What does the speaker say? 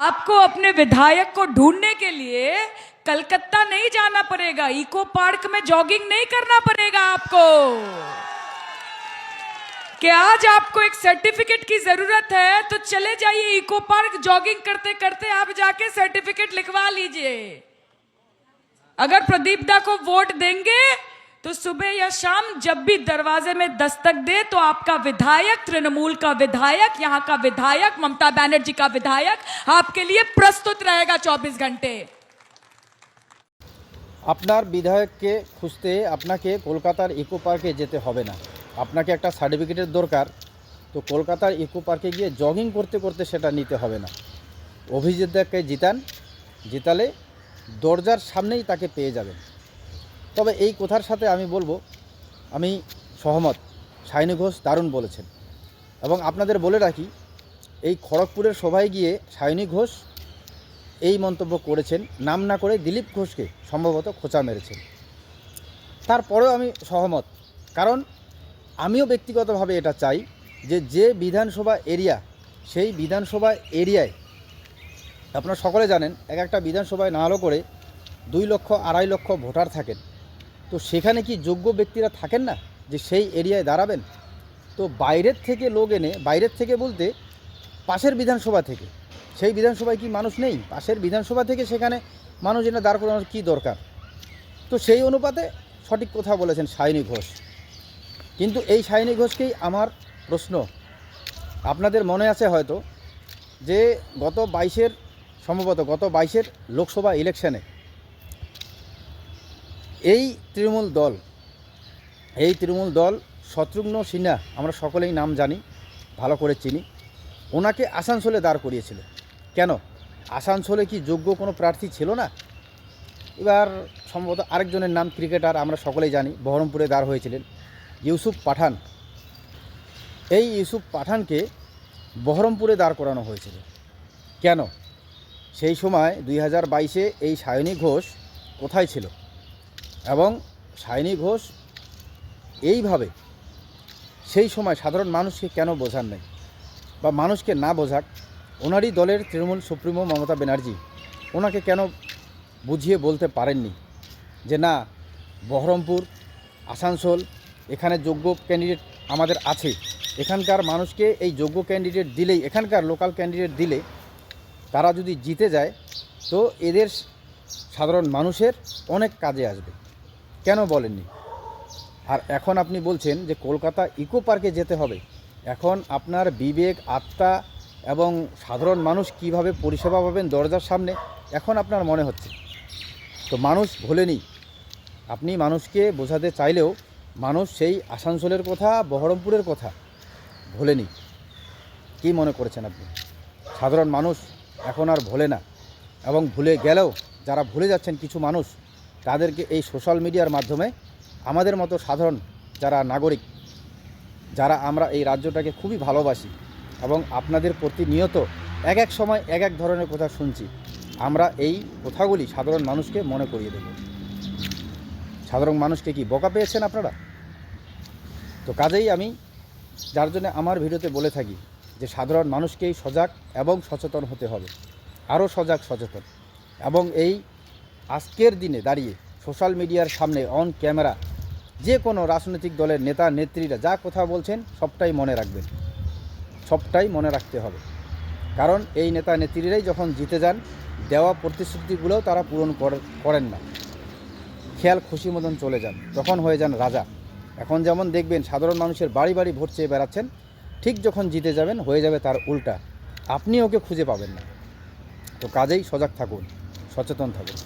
आपको अपने विधायक को ढूंढने के लिए कलकत्ता नहीं जाना पड़ेगा, इको पार्क में जॉगिंग नहीं करना पड़ेगा आपको। कि आज आपको एक सर्टिफिकेट की जरूरत है तो चले जाइए इको पार्क, जॉगिंग करते करते आप जाके सर्टिफिकेट लिखवा लीजिए। अगर प्रदीप दा को वोट देंगे तो सुबह या शाम जब भी दरवाजे में दस्तक दे तो आपका विधायक, तृणमूल का विधायक, यहाँ का विधायक, ममता बनर्जी का विधायक आपके लिए प्रस्तुत रहेगा 24 घंटे। আপনার বিধায়ককে খুঁজতে আপনাকে কলকাতার ইকো পার্কে যেতে হবে না। আপনাকে একটা সার্টিফিকেটের দরকার, তো কলকাতার ইকো পার্কে গিয়ে জগিং করতে করতে সেটা নিতে হবে না। অভিজিৎ দাকে জিতালে দরজার সামনেই তাকে পেয়ে যাবেন। তবে এই কথার সাথে আমি বলবো, আমি সহমত, সায়নী ঘোষ দারুণ বলেছেন। এবং আপনাদের বলে রাখি, এই খড়গপুরের সভায় গিয়ে সায়নী ঘোষ এই মন্তব্য করেছেন, নাম না করে দিলীপ ঘোষকে সম্ভবত খোঁচা মেরেছেন। তারপরেও আমি সহমত, কারণ আমিও ব্যক্তিগতভাবে এটা চাই যে বিধানসভা এরিয়া, সেই বিধানসভা এরিয়ায় আপনারা সকলে জানেন একটা বিধানসভায় না হলেও করে 2 লক্ষ 2.5 লক্ষ ভোটার থাকেন। তো সেখানে কি যোগ্য ব্যক্তিরা থাকেন না যে সেই এরিয়ায় দাঁড়াবেন? তো বাইরের থেকে লোক এনে, বাইরের থেকে বলতে পাশের বিধানসভা থেকে, সেই বিধানসভায় কি মানুষ নেই? পাশের বিধানসভা থেকে সেখানে মানুষ এনে দাঁড় করানোর কী দরকার? তো সেই অনুপাতে সঠিক কথা বলেছেন সায়নী ঘোষ। কিন্তু এই সায়নী ঘোষকেই আমার প্রশ্ন, আপনাদের মনে আছে হয়তো যে গত 22-এর লোকসভা ইলেকশনে এই তৃণমূল দল শত্রুঘ্ন সিনহা, আমরা সকলেই নাম জানি, ভালো করে চিনি, ওনাকে আসানসোলে দাঁড় করিয়েছিল। কেন? আসানসোলে কি যোগ্য কোনো প্রার্থী ছিল না? এবার সম্ভবত আরেকজনের নাম, ক্রিকেটার, আমরা সকলেই জানি, বহরমপুরে দাঁড় হয়েছিলেন ইউসুফ পাঠান। এই ইউসুফ পাঠানকে বহরমপুরে দাঁড় করানো হয়েছিল। কেন? সেই সময় 2022-এ এই সায়নী ঘোষ কোথায় ছিল? এবং সায়নী ঘোষ এইভাবে সেই সময় সাধারণ মানুষকে কেন বোঝান নাই, বা মানুষকে না বোঝাক, ওনারই দলের তৃণমূল সুপ্রিমো মমতা ব্যানার্জি ওনাকে কেন বুঝিয়ে বলতে পারেননি যে না, বহরমপুর, আসানসোল, এখানে যোগ্য ক্যান্ডিডেট আমাদের আছে, এখানকার মানুষকে এই যোগ্য ক্যান্ডিডেট দিলেই, এখানকার লোকাল ক্যান্ডিডেট দিলে তারা যদি জিতে যায় তো এদের সাধারণ মানুষের অনেক কাজে আসবে। কেন বলেননি? আর এখন আপনি বলছেন যে কলকাতা ইকো পার্কে যেতে হবে। এখন আপনার বিবেক, আত্মা এবং সাধারণ মানুষ কিভাবে পরিষেবা পাবেন দরজার সামনে, এখন আপনার মনে হচ্ছে। তো মানুষ ভোলেনি। আপনি মানুষকে বোঝাতে চাইলেও মানুষ সেই আসানসোলের কথা, বহরমপুরের কথা ভোলেনি। কি মনে করেছেন আপনি? সাধারণ মানুষ এখন আর ভোলে না। এবং ভুলে গেলেও যারা ভুলে যাচ্ছেন কিছু মানুষ, তাদেরকে এই সোশ্যাল মিডিয়ার মাধ্যমে আমাদের মতো সাধারণ যারা নাগরিক, যারা আমরা এই রাজ্যটাকে খুবই ভালোবাসি এবং আপনাদের প্রতিনিয়ত এক সময় এক ধরনের কথা শুনছি, আমরা এই কথাগুলি সাধারণ মানুষকে মনে করিয়ে দেব। সাধারণ মানুষকে কি বোকা পেয়েছেন আপনারা? তো কাজেই আমি যার জন্য আমার ভিডিওতে বলে থাকি যে সাধারণ মানুষকেই সজাগ এবং সচেতন হতে হবে, আরও সজাগ সচেতন। এবং এই আজকের দিনে দাঁড়িয়ে সোশ্যাল মিডিয়ার সামনে অন ক্যামেরা যে কোনো রাজনৈতিক দলের নেতা নেত্রীরা যা কথা বলছেন সবটাই মনে রাখবেন, সবটাই মনে রাখতে হবে। কারণ এই নেতা নেত্রীরাই যখন জিতে যান, দেওয়া প্রতিশ্রুতিগুলোও তারা পূরণ করেন না, খেয়াল খুশি মতন চলে যান, তখন হয়ে যান রাজা। এখন যেমন দেখবেন সাধারণ মানুষের বাড়ি বাড়ি ভোট চেয়ে বেড়াচ্ছেন, ঠিক যখন জিতে যাবেন হয়ে যাবে তার উল্টা, আপনি ওকে খুঁজে পাবেন না। তো কাজেই সজাগ থাকুন, সচেতন থাকুন।